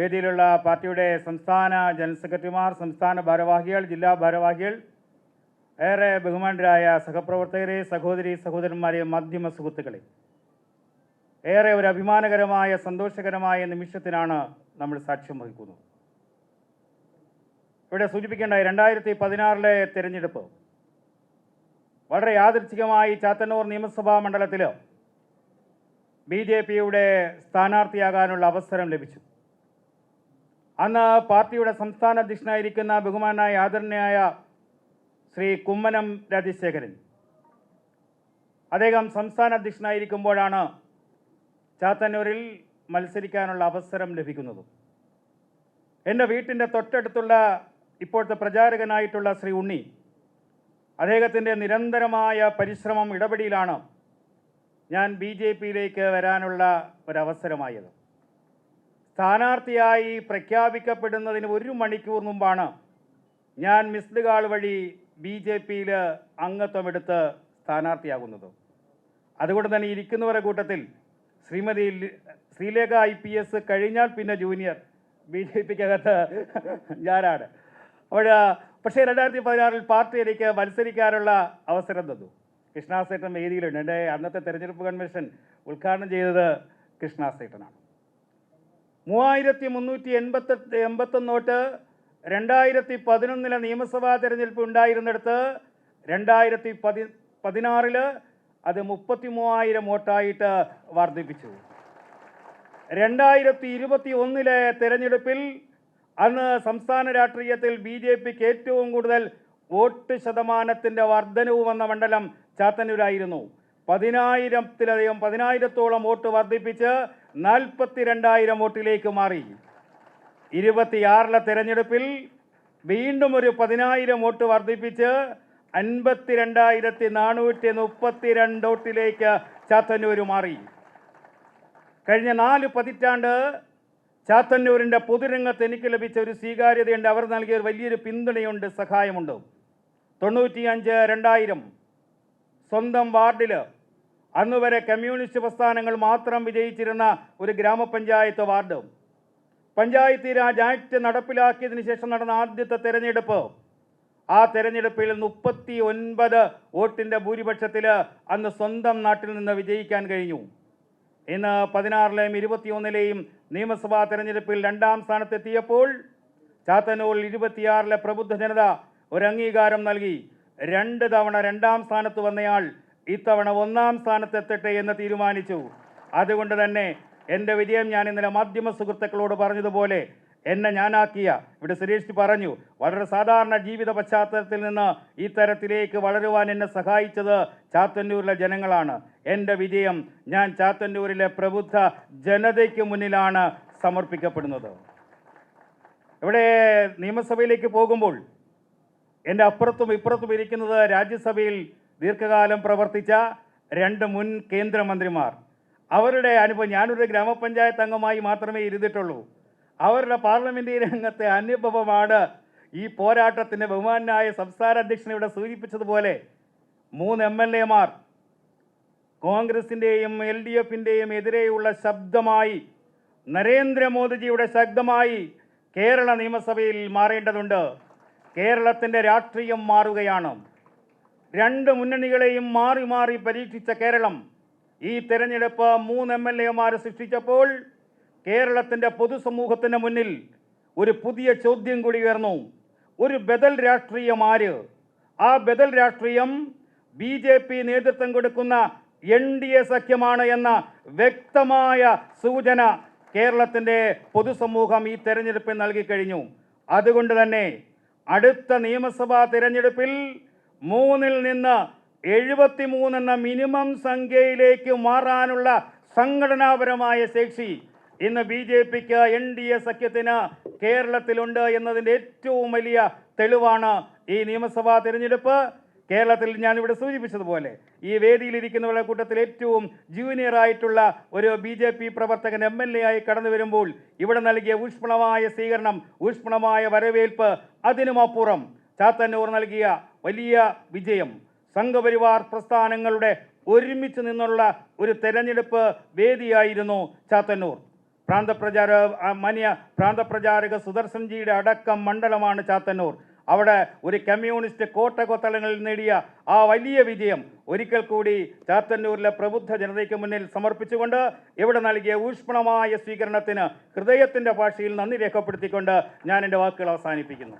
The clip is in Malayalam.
വേദിയിലുള്ള പാർട്ടിയുടെ സംസ്ഥാന ജനറൽ സെക്രട്ടറിമാർ, സംസ്ഥാന ഭാരവാഹികൾ, ജില്ലാ ഭാരവാഹികൾ, ഏറെ ബഹുമാനരായ സഹപ്രവർത്തകരെ, സഹോദരി സഹോദരന്മാരെ, മാധ്യമ സുഹൃത്തുക്കളെ, ഏറെ ഒരു അഭിമാനകരമായ സന്തോഷകരമായ നിമിഷത്തിനാണ് നമ്മൾ സാക്ഷ്യം വഹിക്കുന്നത്. ഇവിടെ സൂചിപ്പിക്കേണ്ട 2016 തിരഞ്ഞെടുപ്പ് വളരെ യാദൃച്ഛികമായി ചാത്തന്നൂർ നിയമസഭാ മണ്ഡലത്തിൽ BJPയുടെ സ്ഥാനാർത്ഥിയാകാനുള്ള അവസരം ലഭിച്ചു. അന്ന് പാർട്ടിയുടെ സംസ്ഥാന അധ്യക്ഷനായിരിക്കുന്ന ബഹുമാനായ ആദരണീയായ ശ്രീ കുമ്മനം രാജശേഖരൻ അദ്ദേഹം സംസ്ഥാന അധ്യക്ഷനായിരിക്കുമ്പോഴാണ് ചാത്തന്നൂരിൽ മത്സരിക്കാനുള്ള അവസരം ലഭിക്കുന്നത്. എൻ്റെ വീട്ടിൻ്റെ തൊട്ടടുത്തുള്ള ഇപ്പോഴത്തെ പ്രചാരകനായിട്ടുള്ള ശ്രീ ഉണ്ണി, അദ്ദേഹത്തിൻ്റെ നിരന്തരമായ പരിശ്രമം ഇടപെടലിലാണ് ഞാൻ BJPയിലേക്ക് വരാനുള്ള ഒരവസരമായത്. സ്ഥാനാർത്ഥിയായി പ്രഖ്യാപിക്കപ്പെടുന്നതിന് 1 മണിക്കൂർ മുമ്പാണ് ഞാൻ മിസ്ഡ് കാൾ വഴി BJPയിൽ അംഗത്വമെടുത്ത് സ്ഥാനാർത്ഥിയാകുന്നത്. അതുകൊണ്ട് തന്നെ ഇരിക്കുന്നവരുടെ കൂട്ടത്തിൽ ശ്രീമതി ശ്രീലേഖ IPS കഴിഞ്ഞാൽ പിന്നെ ജൂനിയർ BJPക്കകത്ത് ഞാനാണ്. പക്ഷേ 2016 പാർട്ടി എനിക്ക് മത്സരിക്കാനുള്ള അവസരം തന്നു. കൃഷ്ണാസേട്ടൻ വേദിയിലുണ്ട്. എൻ്റെ അന്നത്തെ തെരഞ്ഞെടുപ്പ് കൺവെൻഷൻ ഉദ്ഘാടനം ചെയ്തത് കൃഷ്ണാസേട്ടനാണ്. 3381 വോട്ട് 2011 നിയമസഭാ തെരഞ്ഞെടുപ്പ് ഉണ്ടായിരുന്നിടത്ത് 2016 അത് 33,000 വോട്ടായിട്ട് വർദ്ധിപ്പിച്ചു. 2021 തെരഞ്ഞെടുപ്പിൽ അന്ന് സംസ്ഥാന രാഷ്ട്രീയത്തിൽ BJPക്ക് ഏറ്റവും കൂടുതൽ വോട്ട് ശതമാനത്തിൻ്റെ വർധനവ് വന്ന മണ്ഡലം ചാത്തന്നൂരായിരുന്നു. 10,000-ഓളം വോട്ട് വർദ്ധിപ്പിച്ച് 42,000 വോട്ടിലേക്ക് മാറി. 26 തെരഞ്ഞെടുപ്പിൽ വീണ്ടും ഒരു 10,000 വോട്ട് വർദ്ധിപ്പിച്ച് 52,432 വോട്ടിലേക്ക് ചാത്തന്നൂർ മാറി. കഴിഞ്ഞ 4 പതിറ്റാണ്ട് ചാത്തന്നൂരിൻ്റെ പൊതുരംഗത്ത് എനിക്ക് ലഭിച്ച ഒരു സ്വീകാര്യതയുണ്ട്. അവർ നൽകിയ വലിയൊരു പിന്തുണയുണ്ട്, സഹായമുണ്ട്. 95-2000 സ്വന്തം വാർഡിൽ അന്നുവരെ കമ്മ്യൂണിസ്റ്റ് പ്രസ്ഥാനങ്ങൾ മാത്രം വിജയിച്ചിരുന്ന ഒരു ഗ്രാമപഞ്ചായത്ത് വാർഡ് പഞ്ചായത്ത് രാജ് ആക്ട് നടപ്പിലാക്കിയതിന് ശേഷം നടന്ന ആദ്യത്തെ തെരഞ്ഞെടുപ്പ്, ആ തെരഞ്ഞെടുപ്പിൽ 39 വോട്ടിൻ്റെ ഭൂരിപക്ഷത്തിൽ അന്ന് സ്വന്തം നാട്ടിൽ നിന്ന് വിജയിക്കാൻ കഴിഞ്ഞു. ഇന്ന് 16-ലെയും 21-ലെയും നിയമസഭാ തെരഞ്ഞെടുപ്പിൽ 2ാം സ്ഥാനത്തെത്തിയപ്പോൾ ചാത്തന്നൂരിൽ 26-ലെ പ്രബുദ്ധ ജനത ഒരു അംഗീകാരം നൽകി. 2 തവണ 2ാം സ്ഥാനത്ത് വന്നയാൾ ഇത്തവണ 1ാം സ്ഥാനത്തെത്തട്ടെ എന്ന് തീരുമാനിച്ചു. അതുകൊണ്ട് തന്നെ എൻ്റെ വിജയം ഞാൻ ഇന്നലെ മാധ്യമ സുഹൃത്തുക്കളോട് പറഞ്ഞതുപോലെ എന്നെ ഞാനാക്കിയ, ഇവിടെ സുരേഷ് പറഞ്ഞു, വളരെ സാധാരണ ജീവിത പശ്ചാത്തലത്തിൽ നിന്ന് ഈ തരത്തിലേക്ക് വളരുവാൻ എന്നെ സഹായിച്ചത് ചാത്തന്നൂരിലെ ജനങ്ങളാണ്. എൻ്റെ വിജയം ഞാൻ ചാത്തന്നൂരിലെ പ്രബുദ്ധ ജനതയ്ക്ക് മുന്നിലാണ് സമർപ്പിക്കപ്പെടുന്നത്. ഇവിടെ നിയമസഭയിലേക്ക് പോകുമ്പോൾ എൻ്റെ അപ്പുറത്തും ഇപ്പുറത്തും ഇരിക്കുന്നത് രാജ്യസഭയിൽ ദീർഘകാലം പ്രവർത്തിച്ച 2 മുൻ കേന്ദ്രമന്ത്രിമാർ. അവരുടെ അനുഭവം, ഞാനൊരു ഗ്രാമപഞ്ചായത്ത് അംഗമായി മാത്രമേ ഇരുന്നിട്ടുള്ളൂ. അവരുടെ പാർലമെൻ്ററി രംഗത്തെ അനുഭവമാണ് ഈ പോരാട്ടത്തിൻ്റെ ബഹുമാനായ സംസ്ഥാന അധ്യക്ഷൻ ഇവിടെ സൂചിപ്പിച്ചതുപോലെ 3 MLAമാർ കോൺഗ്രസിൻ്റെയും LDFിൻ്റെയും എതിരെയുള്ള ശബ്ദമായി നരേന്ദ്രമോദിജിയുടെ ശബ്ദമായി കേരള നിയമസഭയിൽ മാറേണ്ടതുണ്ട്. കേരളത്തിൻ്റെ രാഷ്ട്രീയം മാറുകയാണ്. 2 മുന്നണികളെയും മാറി മാറി പരീക്ഷിച്ച കേരളം ഈ തെരഞ്ഞെടുപ്പ് 3 MLAമാർ സൃഷ്ടിച്ചപ്പോൾ കേരളത്തിൻ്റെ പൊതുസമൂഹത്തിന് മുന്നിൽ ഒരു പുതിയ ചോദ്യം കൂടി ഉയർന്നു. ഒരു ബദൽ രാഷ്ട്രീയം ആര്? ആ ബദൽ രാഷ്ട്രീയം BJP നേതൃത്വം കൊടുക്കുന്ന NDA സഖ്യമാണ് എന്ന വ്യക്തമായ സൂചന കേരളത്തിൻ്റെ പൊതുസമൂഹം ഈ തെരഞ്ഞെടുപ്പിൽ നൽകിക്കഴിഞ്ഞു. അതുകൊണ്ട് തന്നെ അടുത്ത നിയമസഭാ തെരഞ്ഞെടുപ്പിൽ 3-ൽ നിന്ന് 73 എന്ന മിനിമം സംഖ്യയിലേക്ക് മാറാനുള്ള സംഘടനാപരമായ ശേഷി ഇന്ന് BJPക്ക് NDA സഖ്യത്തിന് കേരളത്തിലുണ്ട് എന്നതിൻ്റെ ഏറ്റവും വലിയ തെളിവാണ് ഈ നിയമസഭാ തിരഞ്ഞെടുപ്പ്. കേരളത്തിൽ ഞാനിവിടെ സൂചിപ്പിച്ചതുപോലെ ഈ വേദിയിലിരിക്കുന്നവരുടെ കൂട്ടത്തിൽ ഏറ്റവും ജൂനിയറായിട്ടുള്ള ഒരു BJP പ്രവർത്തകൻ MLA ആയി കടന്നു വരുമ്പോൾ ഇവിടെ നൽകിയ ഊഷ്മളമായ സ്വീകരണം, ഊഷ്മളമായ വരവേൽപ്പ്, അതിനുമപ്പുറം ചാത്തന്നൂർ നൽകിയ വലിയ വിജയം, സംഘപരിവാർ പ്രസ്ഥാനങ്ങളുടെ ഒരുമിച്ച് നിന്നുള്ള ഒരു തെരഞ്ഞെടുപ്പ് വേദിയായിരുന്നു ചാത്തന്നൂർ. മാന്യ പ്രാന്തപ്രചാരക സുദർശൻജിയുടെ അടക്കം മണ്ഡലമാണ് ചാത്തന്നൂർ. അവിടെ ഒരു കമ്മ്യൂണിസ്റ്റ് കോട്ടകൊത്തളങ്ങളിൽ നേടിയ ആ വലിയ വിജയം ഒരിക്കൽ കൂടി ചാത്തന്നൂരിലെ പ്രബുദ്ധ ജനതയ്ക്ക് മുന്നിൽ സമർപ്പിച്ചുകൊണ്ട് ഇവിടെ നൽകിയ ഊഷ്മളമായ സ്വീകരണത്തിന് ഹൃദയത്തിൻ്റെ ഭാഷയിൽ നന്ദി രേഖപ്പെടുത്തിക്കൊണ്ട് ഞാൻ എൻ്റെ വാക്കുകൾ അവസാനിപ്പിക്കുന്നു.